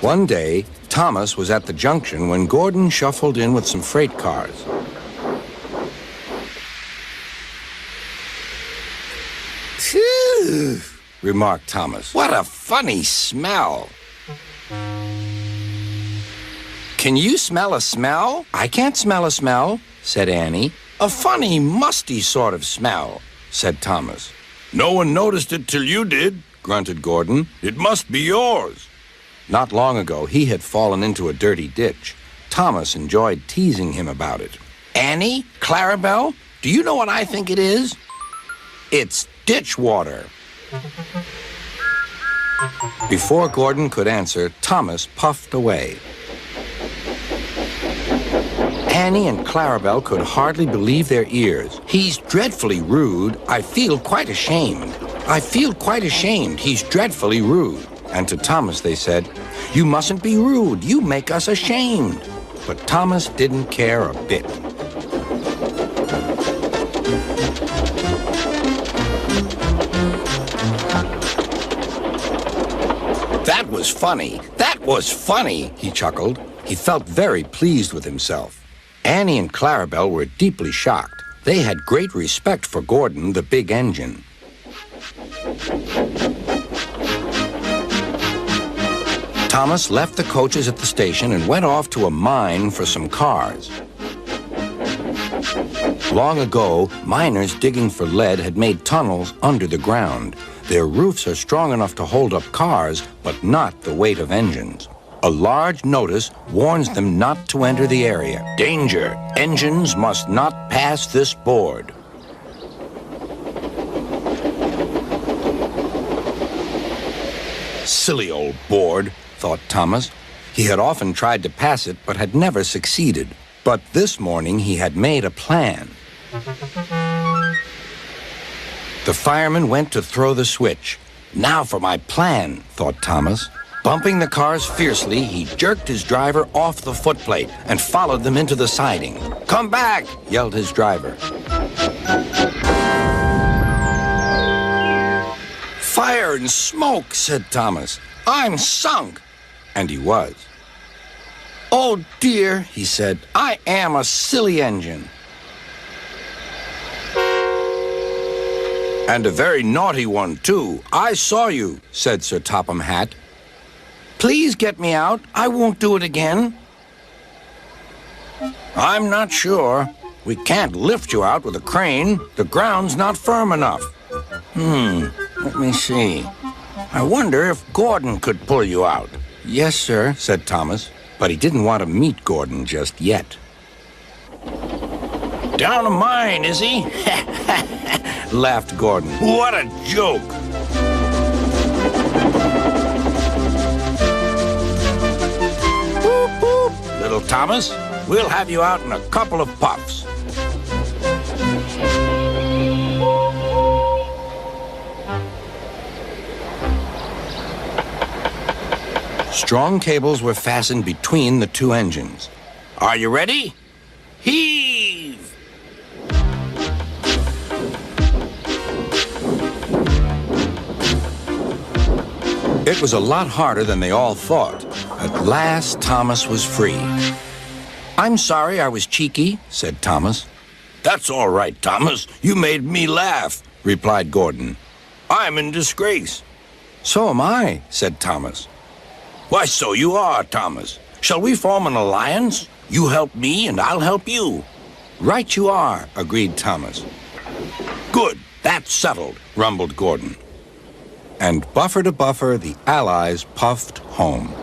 One day, Thomas was at the junction when Gordon shuffled in with some freight cars. Phew, remarked Thomas. what a funny smell. Can you smell a smell? I can't smell a smell, said Annie. A funny, musty sort of smell, said Thomas. No one noticed it till you did, grunted Gordon. It must be yours. Not long ago, he had fallen into a dirty ditch. Thomas enjoyed teasing him about it. Annie, Clarabelle, do you know what I think it is? It's ditch water. Before Gordon could answer, Thomas puffed away. Annie and Clarabelle could hardly believe their ears. He's dreadfully rude. I feel quite ashamed. I feel quite ashamed. He's dreadfully rude. And to Thomas they said, "You mustn't be rude. You make us ashamed." But Thomas didn't care a bit. That was funny. That was funny, he chuckled. He felt very pleased with himself. Annie and Clarabelle were deeply shocked. They had great respect for Gordon, the big engine. Thomas left the coaches at the station and went off to a mine for some cars. Long ago, miners digging for lead had made tunnels under the ground. Their roofs are strong enough to hold up cars, but not the weight of engines. A large notice warns them not to enter the area. Danger! Engines must not pass this board. Silly old board, thought Thomas. He had often tried to pass it, but had never succeeded. But this morning he had made a plan. The fireman went to throw the switch. Now for my plan, thought Thomas. Bumping the cars fiercely, he jerked his driver off the footplate and followed them into the siding. "Come back!" yelled his driver. Fire and smoke, said Thomas. I'm sunk. And he was. Oh dear, he said, I am a silly engine. And a very naughty one, too. I saw you, said Sir Topham Hatt. Please get me out. I won't do it again. I'm not sure. We can't lift you out with a crane. The ground's not firm enough. Let me see. I wonder if Gordon could pull you out. Yes, sir, said Thomas, but he didn't want to meet Gordon just yet. Down a mine, is he? Laughed Gordon. What a joke! Boop, boop. Little Thomas, we'll have you out in a couple of puffs. Strong cables were fastened between the two engines. Are you ready? Heave! It was a lot harder than they all thought. At last, Thomas was free. I'm sorry I was cheeky, said Thomas. That's all right, Thomas. You made me laugh, replied Gordon. I'm in disgrace. So am I, said Thomas. Why, so you are, Thomas. Shall we form an alliance? You help me and I'll help you. Right you are, agreed Thomas. Good, that's settled, rumbled Gordon. And buffer to buffer, the Allies puffed home.